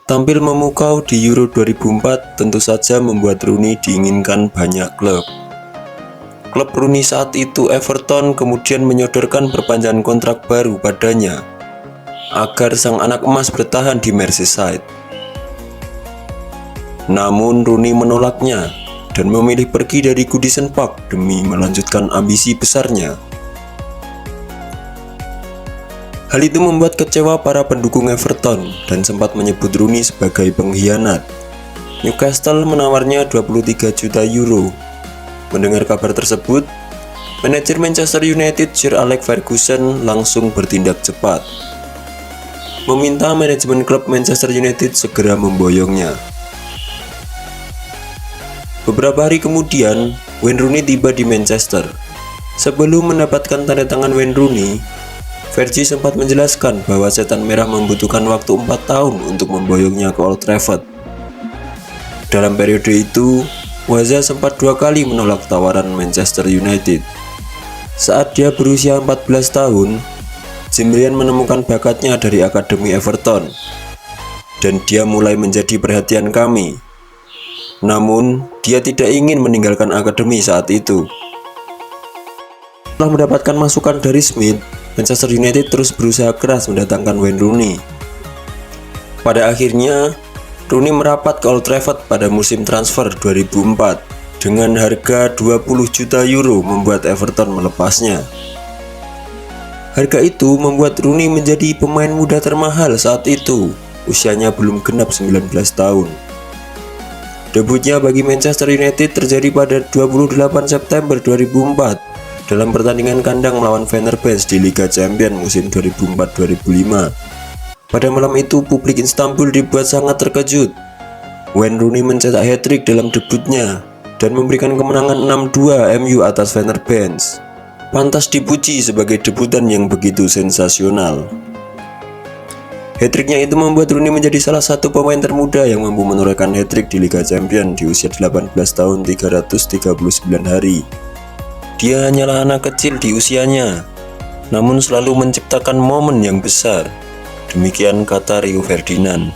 Tampil memukau di Euro 2004 tentu saja membuat Rooney diinginkan banyak klub. Klub Rooney saat itu Everton kemudian menyodorkan perpanjangan kontrak baru padanya agar sang anak emas bertahan di Merseyside. Namun Rooney menolaknya dan memilih pergi dari Goodison Park demi melanjutkan ambisi besarnya. Hal itu membuat kecewa para pendukung Everton dan sempat menyebut Rooney sebagai pengkhianat. Newcastle menawarnya 23 juta euro. Mendengar kabar tersebut, manajer Manchester United Sir Alex Ferguson langsung bertindak cepat, meminta manajemen klub Manchester United segera memboyongnya. Beberapa hari kemudian, Wayne Rooney tiba di Manchester. Sebelum mendapatkan tanda tangan Wayne Rooney, Fergie sempat menjelaskan bahwa Setan Merah membutuhkan waktu 4 tahun untuk memboyongnya ke Old Trafford. Dalam periode itu, Waza sempat 2 kali menolak tawaran Manchester United. Saat dia berusia 14 tahun, Jim Ryan menemukan bakatnya dari Akademi Everton, dan dia mulai menjadi perhatian kami. Namun, dia tidak ingin meninggalkan akademi saat itu. Setelah mendapatkan masukan dari Smith, Manchester United terus berusaha keras mendatangkan Wayne Rooney. Pada akhirnya, Rooney merapat ke Old Trafford pada musim transfer 2004 dengan harga 20 juta euro membuat Everton melepasnya. Harga itu membuat Rooney menjadi pemain muda termahal saat itu, usianya belum genap 19 tahun. Debutnya bagi Manchester United terjadi pada 28 September 2004 dalam pertandingan kandang melawan Fenerbahce di Liga Champions musim 2004-2005. Pada malam itu, publik Istanbul dibuat sangat terkejut. Wayne Rooney mencetak hat-trick dalam debutnya dan memberikan kemenangan 6-2 MU atas Fenerbahce. Pantas dipuji sebagai debutan yang begitu sensasional. Hat-tricknya itu membuat Rooney menjadi salah satu pemain termuda yang mampu menorehkan hat-trick di Liga Champions di usia 18 tahun 339 hari. Dia hanyalah anak kecil di usianya, namun selalu menciptakan momen yang besar. Demikian kata Rio Ferdinand.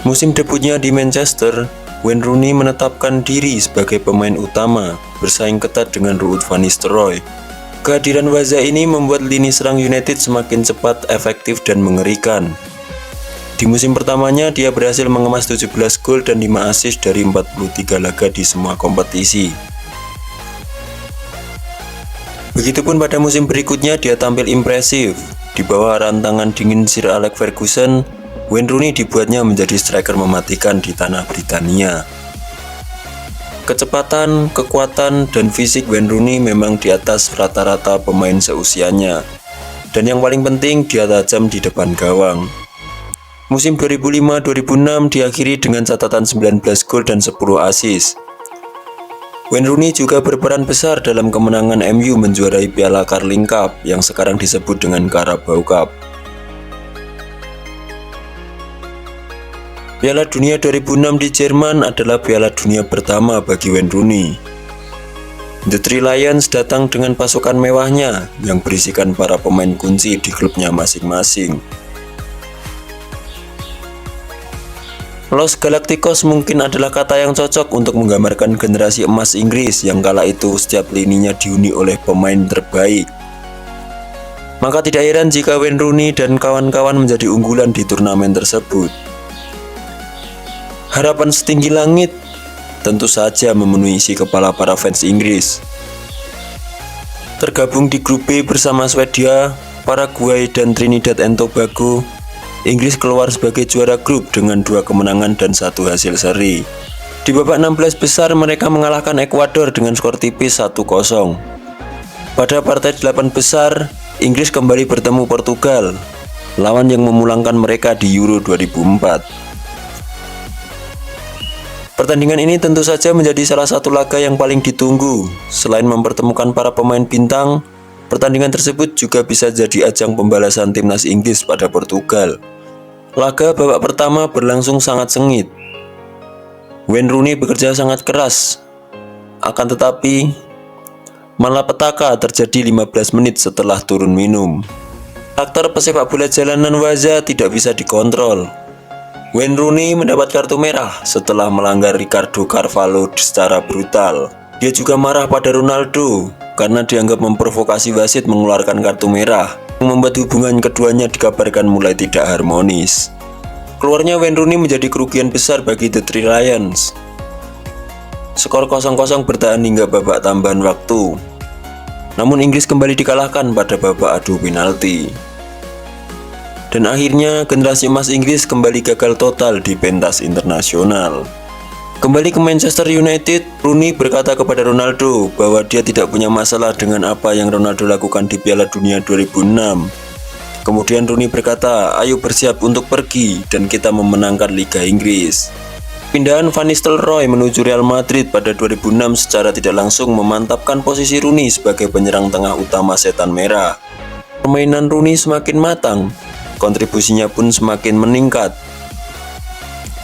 Musim debutnya di Manchester, Wayne Rooney menetapkan diri sebagai pemain utama, bersaing ketat dengan Ruud van Nistelrooy. Kehadiran Waza ini membuat lini serang United semakin cepat, efektif, dan mengerikan. Di musim pertamanya, dia berhasil mengemas 17 gol dan 5 assist dari 43 laga di semua kompetisi. Begitupun pada musim berikutnya, dia tampil impresif. Di bawah rantangan dingin Sir Alex Ferguson, Wayne Rooney dibuatnya menjadi striker mematikan di tanah Britania. Kecepatan, kekuatan, dan fisik Wayne Rooney memang di atas rata-rata pemain seusianya. Dan yang paling penting, dia tajam di depan gawang. Musim 2005-2006 diakhiri dengan catatan 19 gol dan 10 assist. Wayne Rooney juga berperan besar dalam kemenangan MU menjuarai Piala Carling Cup yang sekarang disebut dengan Carabao Cup. Piala Dunia 2006 di Jerman adalah Piala Dunia pertama bagi Wayne Rooney. The Three Lions datang dengan pasukan mewahnya yang berisikan para pemain kunci di klubnya masing-masing. Los Galacticos mungkin adalah kata yang cocok untuk menggambarkan generasi emas Inggris yang kala itu setiap lininya dihuni oleh pemain terbaik. Maka tidak heran jika Wayne Rooney dan kawan-kawan menjadi unggulan di turnamen tersebut. Harapan setinggi langit tentu saja memenuhi isi kepala para fans Inggris. Tergabung di grup B bersama Swedia, Paraguay, dan Trinidad and Tobago, Inggris keluar sebagai juara grup dengan 2 kemenangan dan 1 hasil seri. Di babak 16 besar mereka mengalahkan Ekuador dengan skor tipis 1-0. Pada partai 8 besar, Inggris kembali bertemu Portugal, lawan yang memulangkan mereka di Euro 2004. Pertandingan ini tentu saja menjadi salah satu laga yang paling ditunggu. Selain mempertemukan para pemain bintang, pertandingan tersebut juga bisa jadi ajang pembalasan timnas Inggris pada Portugal. Laga babak pertama berlangsung sangat sengit. Wayne Rooney bekerja sangat keras, akan tetapi malapetaka terjadi 15 menit setelah turun minum. Karakter pesepak bola jalanan Waza tidak bisa dikontrol. Wayne Rooney mendapat kartu merah setelah melanggar Ricardo Carvalho secara brutal. Dia juga marah pada Ronaldo karena dianggap memprovokasi wasit mengeluarkan kartu merah, yang membuat hubungan keduanya dikabarkan mulai tidak harmonis. Keluarnya Wayne Rooney menjadi kerugian besar bagi The Three Lions. Skor 0-0 bertahan hingga babak tambahan waktu. Namun Inggris kembali dikalahkan pada babak adu penalti. Dan akhirnya generasi emas Inggris kembali gagal total di pentas internasional. Kembali ke Manchester United, Rooney berkata kepada Ronaldo bahwa dia tidak punya masalah dengan apa yang Ronaldo lakukan di Piala Dunia 2006. Kemudian Rooney berkata, "Ayo bersiap untuk pergi dan kita memenangkan Liga Inggris." Pindahan Van Nistelrooy menuju Real Madrid pada 2006 secara tidak langsung memantapkan posisi Rooney sebagai penyerang tengah utama Setan Merah. Permainan Rooney semakin matang, kontribusinya pun semakin meningkat.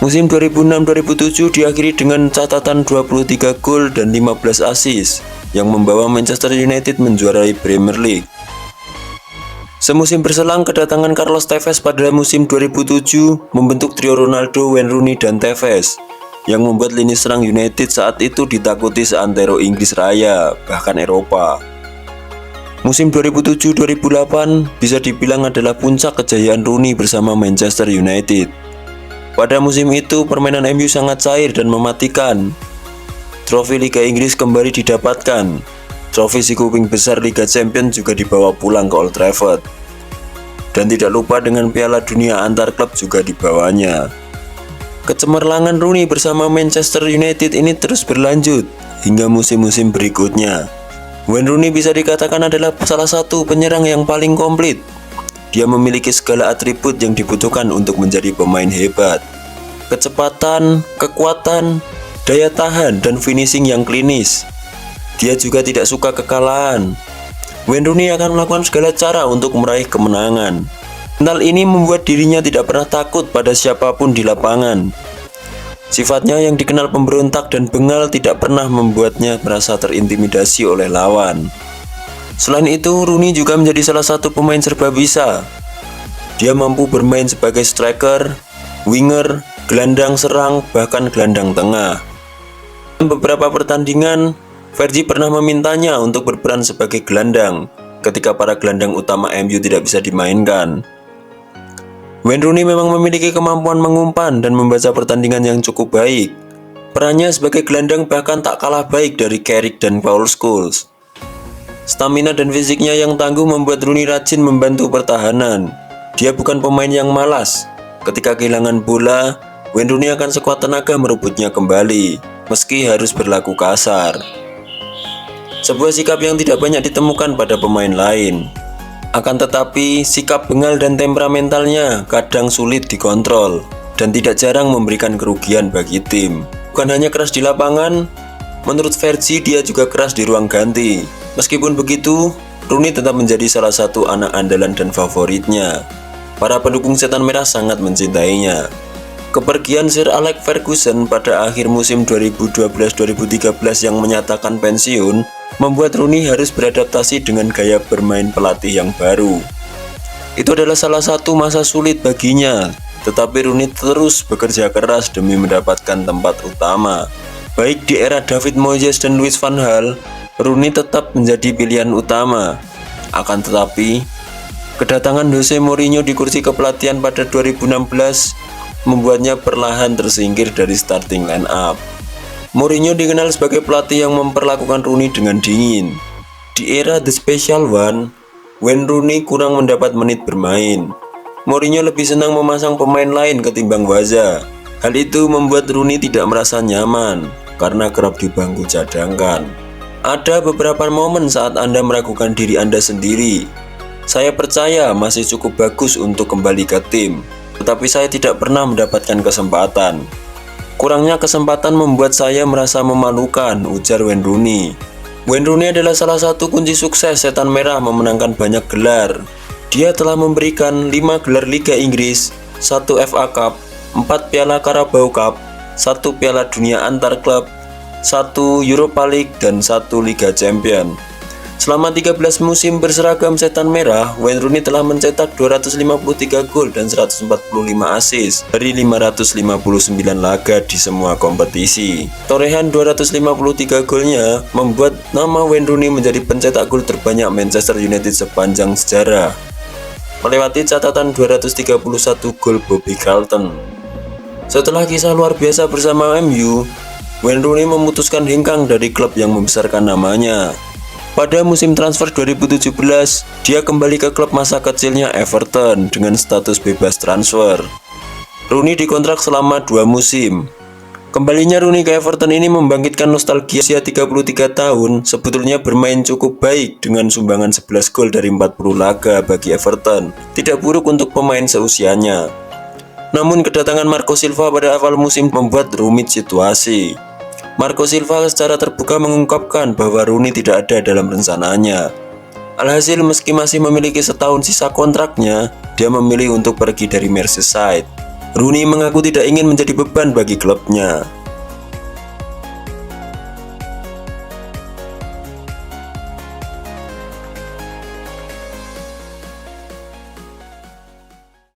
Musim 2006-2007 diakhiri dengan catatan 23 gol dan 15 assist yang membawa Manchester United menjuarai Premier League. Semusim berselang, kedatangan Carlos Tevez pada musim 2007 membentuk trio Ronaldo, Wayne Rooney, dan Tevez yang membuat lini serang United saat itu ditakuti seantero Inggris Raya, bahkan Eropa. Musim 2007-2008 bisa dibilang adalah puncak kejayaan Rooney bersama Manchester United. Pada musim itu, permainan MU sangat cair dan mematikan. Trofi Liga Inggris kembali didapatkan. Trofi si kuping besar Liga Champions juga dibawa pulang ke Old Trafford. Dan tidak lupa dengan Piala Dunia antar klub juga dibawanya. Kecemerlangan Rooney bersama Manchester United ini terus berlanjut hingga musim-musim berikutnya. Wayne Rooney bisa dikatakan adalah salah satu penyerang yang paling komplit. Dia memiliki segala atribut yang dibutuhkan untuk menjadi pemain hebat. Kecepatan, kekuatan, daya tahan, dan finishing yang klinis. Dia juga tidak suka kekalahan. Wayne Rooney akan melakukan segala cara untuk meraih kemenangan. Mental ini membuat dirinya tidak pernah takut pada siapapun di lapangan. Sifatnya yang dikenal pemberontak dan bengal tidak pernah membuatnya merasa terintimidasi oleh lawan. Selain itu, Rooney juga menjadi salah satu pemain serba bisa. Dia mampu bermain sebagai striker, winger, gelandang serang, bahkan gelandang tengah. Dalam beberapa pertandingan, Fergie pernah memintanya untuk berperan sebagai gelandang ketika para gelandang utama MU tidak bisa dimainkan. Wayne Rooney memang memiliki kemampuan mengumpan dan membaca pertandingan yang cukup baik. Perannya sebagai gelandang bahkan tak kalah baik dari Carrick dan Paul Scholes. Stamina dan fisiknya yang tangguh membuat Rooney rajin membantu pertahanan. Dia bukan pemain yang malas. Ketika kehilangan bola, Wayne Rooney akan sekuat tenaga merebutnya kembali, meski harus berlaku kasar. Sebuah sikap yang tidak banyak ditemukan pada pemain lain. Akan tetapi, sikap bengal dan temperamentalnya kadang sulit dikontrol dan tidak jarang memberikan kerugian bagi tim. Bukan hanya keras di lapangan, menurut Fergie dia juga keras di ruang ganti. Meskipun begitu, Rooney tetap menjadi salah satu anak andalan dan favoritnya. Para pendukung Setan Merah sangat mencintainya. Kepergian Sir Alex Ferguson pada akhir musim 2012-2013 yang menyatakan pensiun membuat Rooney harus beradaptasi dengan gaya bermain pelatih yang baru. Itu adalah salah satu masa sulit baginya, tetapi Rooney terus bekerja keras demi mendapatkan tempat utama. Baik di era David Moyes dan Louis van Gaal, Rooney tetap menjadi pilihan utama. Akan tetapi, kedatangan Jose Mourinho di kursi kepelatihan pada 2016 membuatnya perlahan tersingkir dari starting line up. Mourinho dikenal sebagai pelatih yang memperlakukan Rooney dengan dingin. Di era The Special One, Wayne Rooney kurang mendapat menit bermain. Mourinho lebih senang memasang pemain lain ketimbang Waza. Hal itu membuat Rooney tidak merasa nyaman karena kerap di bangku cadangkan. Ada beberapa momen saat Anda meragukan diri Anda sendiri. Saya percaya masih cukup bagus untuk kembali ke tim, tetapi saya tidak pernah mendapatkan kesempatan. Kurangnya kesempatan membuat saya merasa memalukan, ujar Wayne Rooney. Wayne Rooney adalah salah satu kunci sukses Setan Merah memenangkan banyak gelar. Dia telah memberikan 5 gelar Liga Inggris, 1 FA Cup, 4 Piala Carabao Cup, 1 Piala Dunia antar klub, 1 Europa League, dan 1 Liga Champions. Selama 13 musim berseragam Setan Merah, Wayne Rooney telah mencetak 253 gol dan 145 assist dari 559 laga di semua kompetisi. Torehan 253 golnya membuat nama Wayne Rooney menjadi pencetak gol terbanyak Manchester United sepanjang sejarah, melewati catatan 231 gol Bobby Charlton. Setelah kisah luar biasa bersama MU, Wayne Rooney memutuskan hengkang dari klub yang membesarkan namanya. Pada musim transfer 2017, dia kembali ke klub masa kecilnya Everton dengan status bebas transfer. Rooney dikontrak selama 2 musim. Kembalinya Rooney ke Everton ini membangkitkan nostalgia. Usia 33 tahun, sebetulnya bermain cukup baik dengan sumbangan 11 gol dari 40 laga bagi Everton. Tidak buruk untuk pemain seusianya. Namun kedatangan Marco Silva pada awal musim membuat rumit situasi. Marco Silva secara terbuka mengungkapkan bahwa Rooney tidak ada dalam rencananya. Alhasil meski masih memiliki setahun sisa kontraknya, dia memilih untuk pergi dari Merseyside. Rooney mengaku tidak ingin menjadi beban bagi klubnya.